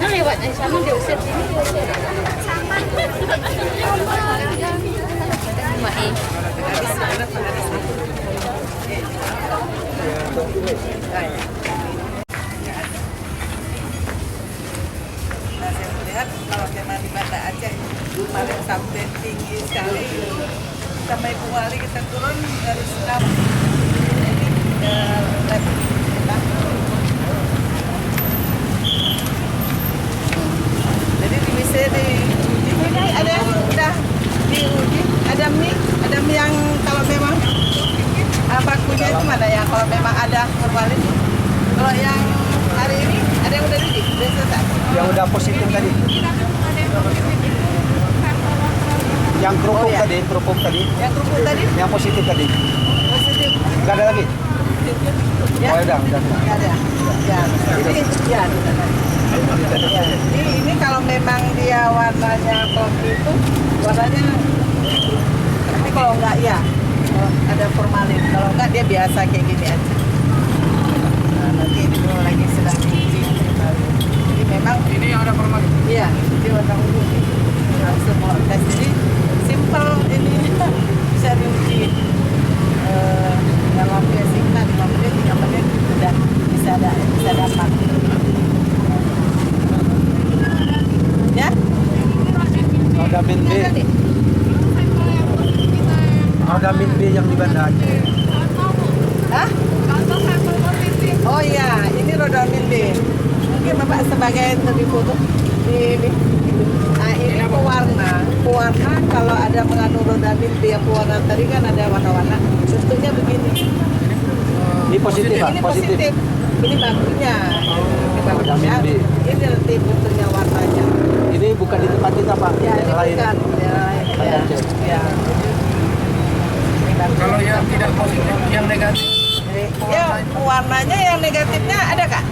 Nó lewat dari sana diusir sini diusir. Mai. Nah, saya melihat kalau memang di Banda Aceh paling sampai tinggi sekali sampai Kuali kita turun dari Senam. Jadi di ini ada yang udah diuji, ada mie yang kalau memang bakunya itu mana ya kalau memang ada formalin. Kalau yang hari ini ada yang udah diuji, udah selesai. Yang udah positif tadi. Yang kerupuk tadi, Yang kerupuk tadi? Yang positif tadi. Positif. Enggak ada lagi? Ya? Oh, udah. Nggak ada. Ya, ini kalau memang dia warnanya kopi itu warnanya, tapi kalau enggak ya ada formalin. Kalau enggak dia biasa kayak gini aja. Nah, nanti ini belum lagi sedang diuji. Jadi memang Ini yang ada formalin. iya, dia warna ungu. Semua tes ini simple ini bisa diuji dalam singkat 5 menit 3 menit sudah bisa dapat ya. Ada min B. Ada min B yang di Banda Aceh. Hah? Oh iya, ini rodamin B. Mungkin Bapak sebagai tadi foto di nah, ini pewarna kalau ada mengandung rodamin B yang pewarna tadi kan ada warna-warna bentuknya begini. Ini positif, Pak? Ini positif. Ini bakunya. Ini bakunya. Rodamin B. Ini nanti bentuknya warnanya. Ini bukan di tempat kita, Pak. Ya, ini Yang lain. bukan. Ya. Ya. Ini bakunya. Kalau yang tidak positif, yang negatif. Ya, warnanya yang negatifnya ada Kak?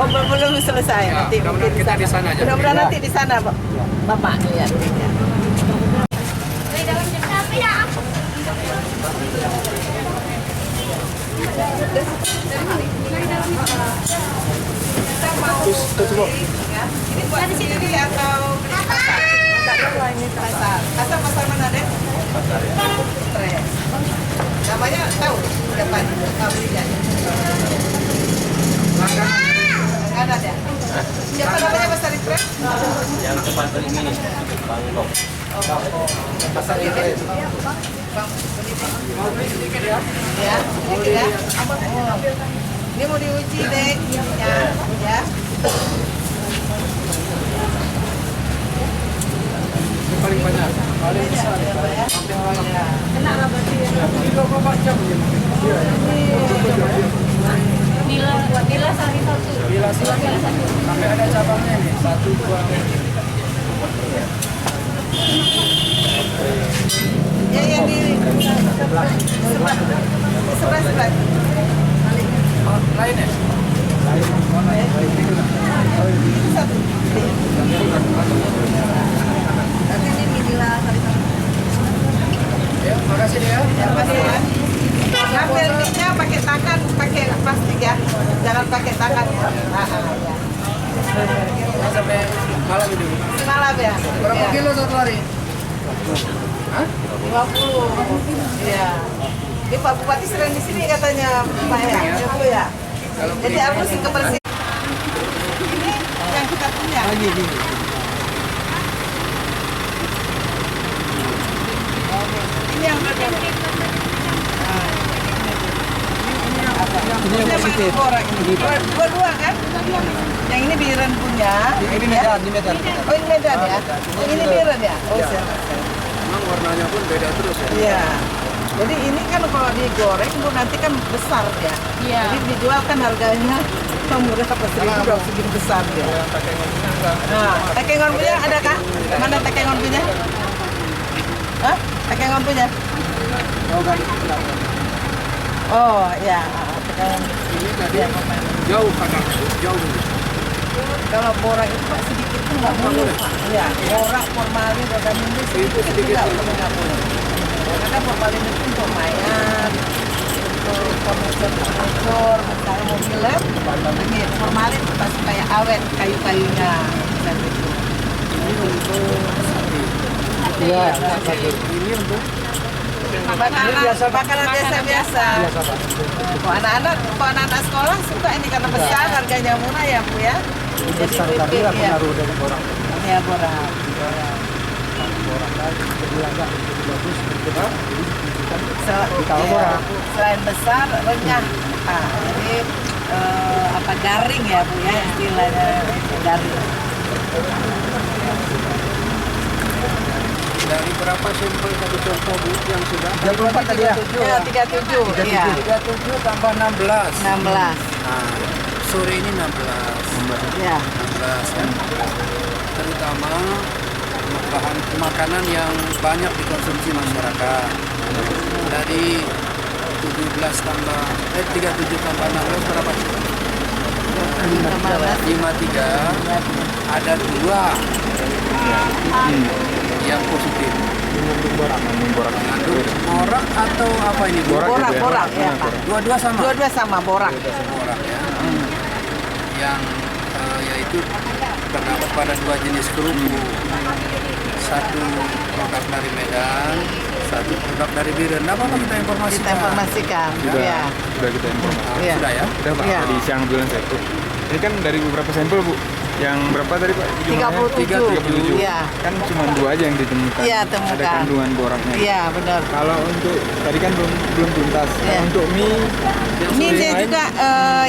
Oh, belum selesai. Ya, Nanti mudah-mudahan mungkin kita di sana aja. Mudah-mudahan Ya. nanti di sana, Bapak. Iya. Ini buat di sini atau di pasar? Ini pasar. Pasar mana deh? Pasar ya. Namanya tahu siapa belinya? Ada ya? Siapa namanya Pasar Ikres? Yang tempat ini Bangkok. Pasar ini. Bang, Mau beli sedikit ya? ya, sedikit ya. Ini mau diuji deh, ya. Ini paling banyak. Paling besar. Ya. Kena lah berarti ya. 24 jam. Bila sehari satu. Bila satu. Sampai ada cabangnya nih. 1, 2, 3. Ya, yang di sebelah. Oh, lain ya? Satu. Nanti ini Midila satu. Ya, makasih ya. Ya, pasti ya. Ngambil minyak pakai tangan, pakai plastik ya. Jangan pakai tangan ya. Ya. Sampai malam ini. Malam ya. Berapa Ya. kilo satu hari? Hah? 50. Iya. Ini Pak Bupati sering di sini katanya Pak ya. Ya. Jadi harus kebersihan. Ini yang kita punya. Ini. Ini yang Ini yang positif. ini. Dua-dua kan? Yang ini Biren punya. Ini Medan, ini Medan. Oh ini Medan ya? Oh ini Biren ya? Oh Iya. siap. Memang warnanya pun beda terus ya. Iya. Jadi ini kan kalau digoreng Bu nanti kan besar ya. Iya. Jadi dijual kan harganya murah apa seribu dong segini besar ya. Yang pakai ngomongnya enggak. Nah, tekengon punya ada kah? Mana tekengon punya? Hah? Tekengon punya? Oh, enggak ada. Oh ya, tekengon. Ini tadi jauh kadang, jauh. Kalau borak itu Pak sedikit pun nggak boleh Pak. Ya, borak, formalin, rodamin itu sedikit nggak boleh. Karena formalin itu untuk mayat, untuk furnitur, misalnya mobil lab, ini formalin itu pasti kayak awet kayu-kayunya. Dan itu. Iya, ini untuk Makanan biasa-biasa. Kalau anak-anak sekolah suka ini karena besar, harganya murah ya Bu ya. besar tadi Jadi aku naruh dari orang. ya borak. Orang lagi jadi agak bagus kita Kalau selain besar, renyah. Jadi garing ya Bu ya istilahnya garing. dari berapa sampel satu contoh Bu yang sudah? 34 tadi ya? Ya 37. Iya. 37 tambah 16. 16. Nah, sore ini 16. Ya. 16 kan. Terutama bahan makanan yang banyak dikonsumsi masyarakat. Dari 37 tambah 16 berapa? 53 ada 2 yang positif. Mengandung borak atau apa ini? Borak ya Pak. Dua-dua sama. Dua-dua sama borak. Borak ya. Yang yaitu terdapat pada 2 jenis kerupuk. Satu produk dari Medan, satu produk dari Biren. Apa kita informasikan? Kita informasikan. Ya. Sudah kita informasi. Iya. Sudah ya? Udah Pak, Iya. tadi siang bilang saya tuh. Ini kan dari beberapa sampel Bu. Yang berapa tadi Pak? Jumlahnya? 37. Iya. Kan cuma 2 aja yang ditemukan. Iya, temukan. Ada kandungan boraknya. Iya benar. Kalau untuk tadi kan belum tuntas. Iya. Untuk mie Mie yang dia lain, juga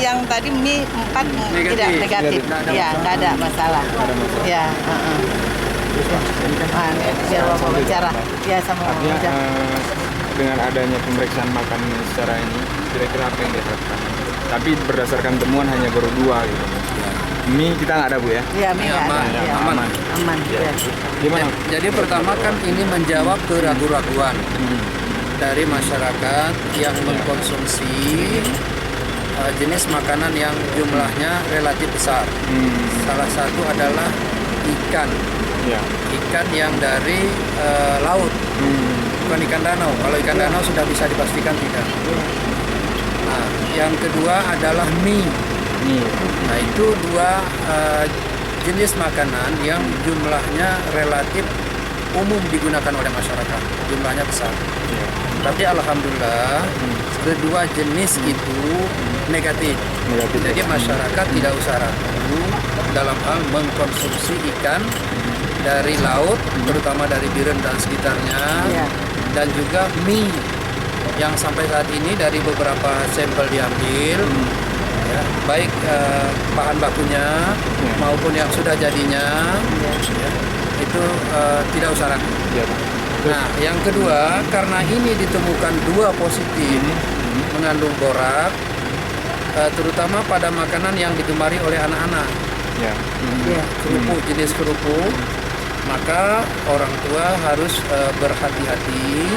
yang tadi mie 4 Negatif. tidak negatif. Nggak ada Iya, nggak ada masalah. ada masalah. Iya, Terus Pak, ini kan biar Bapak bicara. Iya sama artinya Bapak. dengan adanya pemeriksaan makanan secara ini kira-kira apa yang diharapkan? Tapi berdasarkan temuan hanya baru 2 gitu. Mie kita nggak ada Bu ya? Iya, mie nggak ada. aman, Iya. aman. Aman. Iya. Gimana? Jadi pertama kan ini menjawab keraguan-raguan dari masyarakat yang mengkonsumsi jenis makanan yang jumlahnya relatif besar. Salah satu adalah ikan. Ya. Ikan yang dari laut, bukan ikan danau. Kalau ikan danau sudah bisa dipastikan tidak. Nah, yang kedua adalah mie. Mie. Nah, itu 2 jenis makanan yang jumlahnya relatif umum digunakan oleh masyarakat. Jumlahnya besar. Ya. Tapi alhamdulillah kedua jenis itu negatif. Jadi masyarakat tidak usah ragu dalam hal mengkonsumsi ikan dari laut, terutama dari Biren dan sekitarnya, Iya. dan juga mie yang sampai saat ini dari beberapa sampel diambil, ya, baik bahan bakunya maupun yang sudah jadinya, ya, itu tidak usah ragu. Ya, Pak. Nah, yang kedua, karena ini ditemukan 2 positif mengandung borak, terutama pada makanan yang digemari oleh anak-anak, Ya. Iya. kerupuk, jenis kerupuk, maka orang tua harus berhati-hati.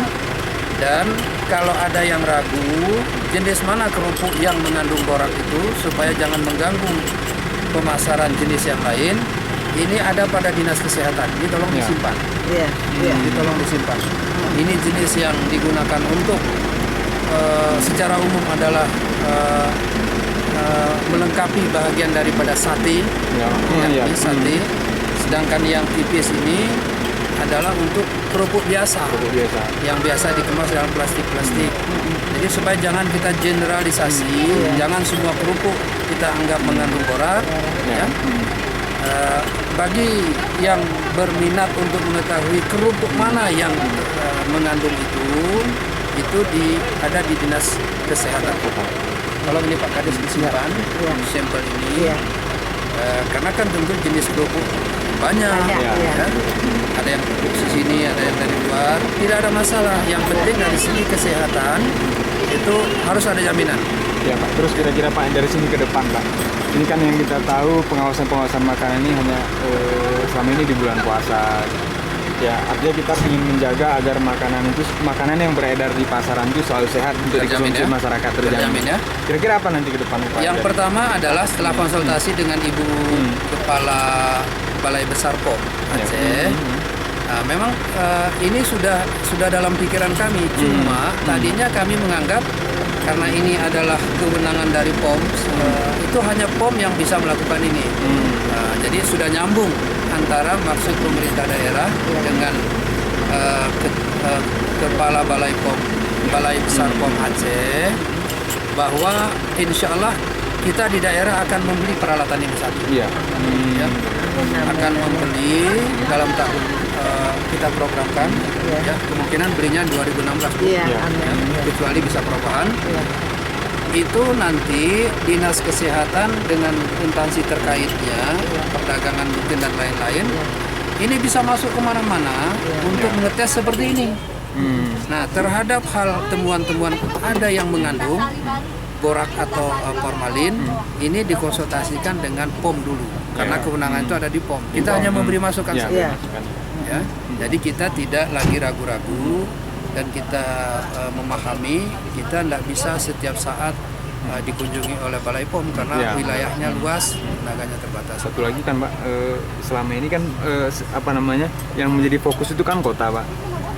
Dan kalau ada yang ragu jenis mana kerupuk yang mengandung borak itu, supaya jangan mengganggu pemasaran jenis yang lain, ini ada pada dinas kesehatan, ini tolong Ya. disimpan. Iya. Iya. Ini tolong disimpan. Ini jenis yang digunakan untuk secara umum adalah melengkapi bahagian daripada sate, Ya. ya, sate. Sedangkan yang tipis ini adalah untuk kerupuk biasa, Kerupuk biasa. yang biasa dikemas dalam plastik-plastik. Jadi supaya jangan kita generalisasi, jangan semua kerupuk kita anggap mengandung borak. Ya. Bagi yang berminat untuk mengetahui kerupuk mana yang mengandung itu ada di dinas kesehatan. Kalau ini Pak Kades disimpan sampel ini, Iya. karena kan tentu jenis kerupuk banyak, Banyak, ya. iya. Ada yang kerupuk di sini, ada yang dari luar, tidak ada masalah. Yang penting dari segi kesehatan itu harus ada jaminan. Ya Pak, terus kira-kira Pak dari sini ke depan Pak, ini kan yang kita tahu pengawasan makanan ini hanya selama ini di bulan puasa. Ya, artinya kita ingin menjaga agar makanan yang beredar di pasaran itu selalu sehat untuk Terjamin, dikonsumsi ya? masyarakat, Terjamin, ya? Kira-kira apa nanti ke depan Pak? Yang pertama adalah setelah konsultasi dengan Ibu Kepala Balai Besar POM Aceh, nah, memang ini sudah dalam pikiran kami. Cuma tadinya kami menganggap karena ini adalah kewenangan dari POM, itu hanya POM yang bisa melakukan ini. Jadi sudah nyambung antara maksud pemerintah daerah dengan Kepala Balai Besar POM Aceh, bahwa insya Allah kita di daerah akan membeli peralatan ini satu. Iya. Ya, akan membeli dalam tahun kita programkan, ya, kemungkinan belinya 2016, Iya, Ya. amin. kecuali bisa perubahan. Itu nanti dinas kesehatan dengan instansi terkaitnya, perdagangan mungkin dan lain-lain, ini bisa masuk kemana-mana untuk mengetes seperti ini. Nah, terhadap hal temuan-temuan ada yang mengandung borak atau formalin, ini dikonsultasikan dengan POM dulu, karena kewenangan itu ada di POM. Kita hanya memberi masukan Ya, saja. masukan. Ya, jadi kita tidak lagi ragu-ragu dan kita memahami kita tidak bisa setiap saat dikunjungi oleh Balai POM karena Ya. wilayahnya luas, tenaganya terbatas. Satu lagi kan Pak, selama ini kan yang menjadi fokus itu kan kota Pak.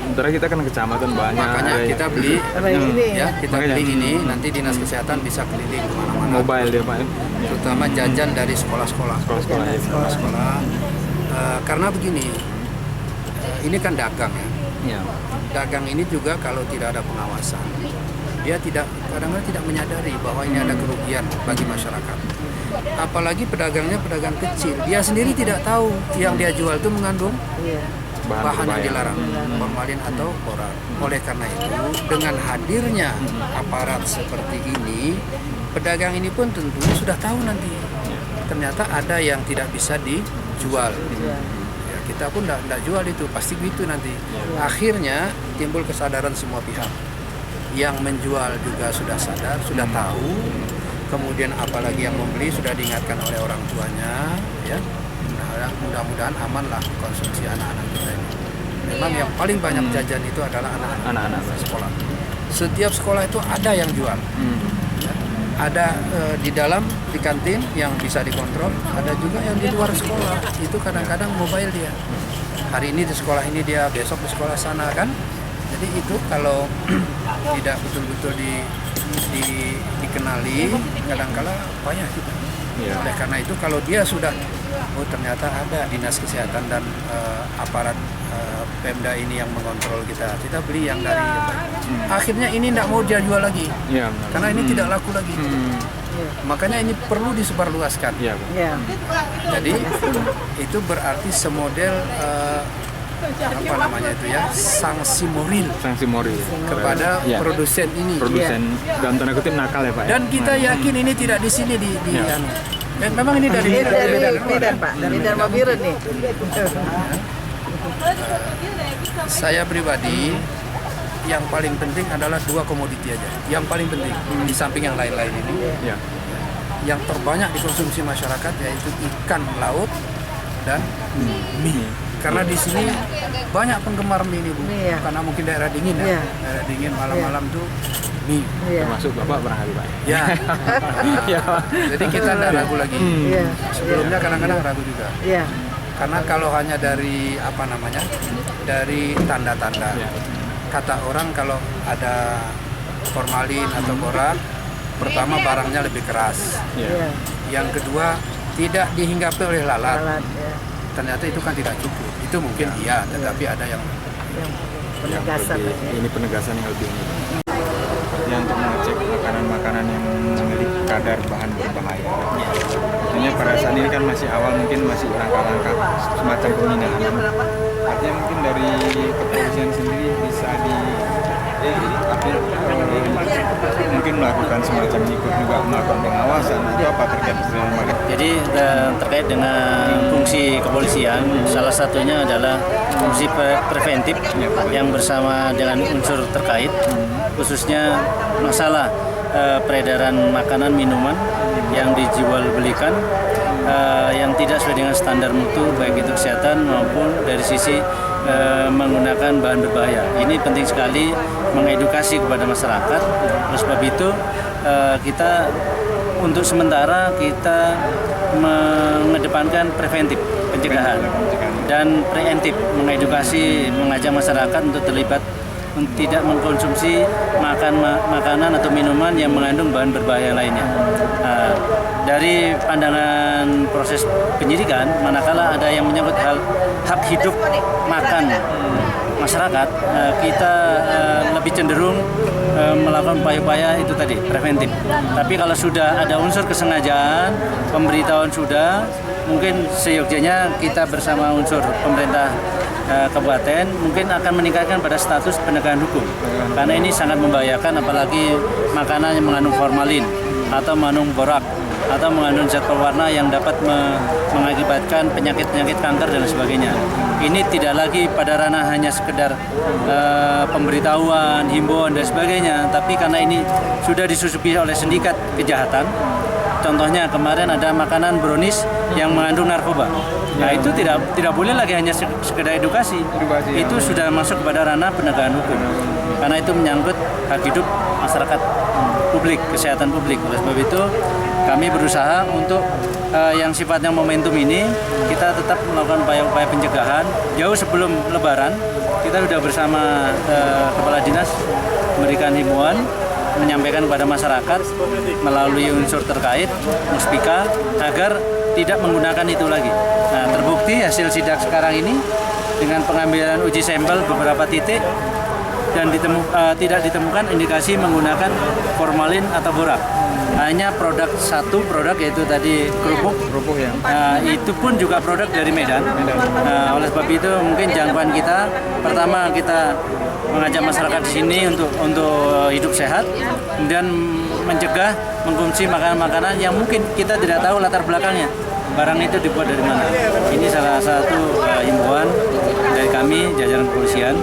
Sementara kita kan kecamatan banyak. Makanya ada kita beli, Ini ya kita Makanya. beli ini, nanti dinas kesehatan bisa keliling kemana-mana. mobile dia Pak. Terutama jajan dari sekolah-sekolah. Sekolah-sekolah ya. Sekolah-sekolah. Karena begini, ini kan dagang ya. Iya. Dagang ini juga kalau tidak ada pengawasan, dia kadang-kadang tidak menyadari bahwa ini ada kerugian bagi masyarakat. Apalagi pedagangnya pedagang kecil, dia sendiri tidak tahu yang dia jual itu mengandung bahan yang dilarang, formalin atau borak. Oleh karena itu, dengan hadirnya aparat seperti ini, pedagang ini pun tentu sudah tahu nanti. Ternyata ada yang tidak bisa dijual. Ya, kita pun tidak jual itu, pasti gitu nanti. Akhirnya timbul kesadaran semua pihak. Yang menjual juga sudah sadar, sudah tahu. Kemudian apalagi yang membeli sudah diingatkan oleh orang tuanya, ya. Mudah-mudahan amanlah konsumsi anak-anak kita ini. Memang yang paling banyak jajan itu adalah anak-anak sekolah. Setiap sekolah itu ada yang jual. Ya. Ada di dalam, di kantin yang bisa dikontrol, ada juga yang di luar sekolah. Itu kadang-kadang mobile dia. Hari ini di sekolah ini dia, besok di sekolah sana kan. Jadi itu kalau tidak betul-betul dikenali, kadang-kala payah kita. Ya. Oleh karena itu kalau dia sudah, ternyata ada dinas kesehatan dan aparat Pemda ini yang mengontrol kita beli yang dari akhirnya ini tidak mau dia jual lagi, Iya. karena ini tidak laku lagi. Makanya ini perlu disebarluaskan. Iya, Pak. Jadi itu berarti semodel apa namanya itu ya, sanksi moral Sanksi moral kepada Ya. produsen ini. Produsen dalam tanda kutip nakal ya Pak. ya? Dan kita yakin ini tidak di sini Ya. anu. Memang ini dari Medan Pak, dari Medan Mabiran nih. Saya pribadi yang paling penting adalah 2 komoditi aja. Yang paling penting di samping yang lain-lain ini. Ya. Yang terbanyak dikonsumsi masyarakat yaitu ikan laut dan mie. Karena di sini banyak penggemar mie ini Bu. Iya. Karena mungkin daerah dingin ya. Iya. Daerah dingin malam-malam tuh mie. Termasuk Bapak barangkali Pak. Ya. Ya. Jadi kita tidak ragu lagi. Iya. Sebelumnya kadang-kadang ragu juga. Iya. Karena kalau hanya dari dari tanda-tanda, Ya. kata orang kalau ada formalin atau borak, pertama barangnya lebih keras, Ya. yang kedua tidak dihinggapi oleh lalat. Alat ya. Ternyata itu kan tidak cukup. Itu mungkin iya, tetapi ada yang Yang Yang penegasan lebih- aja. ini penegasan yang lebih ini. Ya, untuk mengecek makanan-makanan yang memiliki kadar bahan berbahaya. Tentunya pada saat ini kan masih awal, mungkin masih langkah-langkah semacam pembinaan. Artinya mungkin dari kepolisian sendiri bisa mungkin melakukan semacam ikut juga melakukan pengawasan. Itu apa terkait dengan mereka? Jadi terkait dengan fungsi kepolisian, salah satunya adalah fungsi preventif yang bersama dengan unsur terkait, khususnya masalah peredaran makanan minuman yang dijual belikan yang tidak sesuai dengan standar mutu baik itu kesehatan maupun dari sisi menggunakan bahan berbahaya. Ini penting sekali mengedukasi kepada masyarakat. Oleh sebab itu kita untuk sementara kita mengedepankan preventif pencegahan dan preemptif mengedukasi mengajak masyarakat untuk terlibat tidak mengkonsumsi makanan atau minuman yang mengandung bahan berbahaya lainnya. Dari pandangan proses penyidikan, manakala ada yang menyangkut hak hidup makan masyarakat, kita lebih cenderung melakukan upaya-upaya itu tadi, preventif. Tapi kalau sudah ada unsur kesengajaan, pemberitahuan sudah, mungkin seyogyanya kita bersama unsur pemerintah kabupaten mungkin akan meningkatkan pada status penegakan hukum. Karena ini sangat membahayakan, apalagi makanan yang mengandung formalin atau mengandung borak atau mengandung zat pewarna yang dapat mengakibatkan penyakit-penyakit kanker dan sebagainya. Ini tidak lagi pada ranah hanya sekedar pemberitahuan, himbauan dan sebagainya, tapi karena ini sudah disusupi oleh sindikat kejahatan. Contohnya kemarin ada makanan brownies yang mengandung narkoba. Nah itu tidak boleh lagi hanya sekedar edukasi. Itu sudah masuk kepada ranah penegakan hukum. Karena itu menyangkut hak hidup masyarakat publik, kesehatan publik. Oleh sebab itu kami berusaha untuk yang sifatnya momentum ini kita tetap melakukan upaya-upaya pencegahan. Jauh sebelum Lebaran kita sudah bersama Kepala Dinas memberikan himbauan, menyampaikan kepada masyarakat melalui unsur terkait, Muspika, agar tidak menggunakan itu lagi. Nah, terbukti hasil sidak sekarang ini dengan pengambilan uji sampel beberapa titik dan tidak ditemukan indikasi menggunakan formalin atau borak. Hanya satu produk yaitu tadi kerupuk ya. Itu pun juga produk dari Medan. Oleh sebab itu mungkin jangkauan kita pertama kita mengajak masyarakat di sini untuk hidup sehat, kemudian mencegah mengkonsumsi makanan-makanan yang mungkin kita tidak tahu latar belakangnya. Barang itu dibuat dari mana? Ini salah satu himbauan dari kami jajaran kepolisian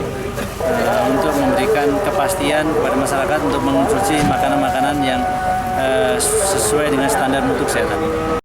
untuk memberikan kepastian kepada masyarakat untuk mengkonsumsi makanan-makanan yang sesuai dengan standar mutu kesehatan.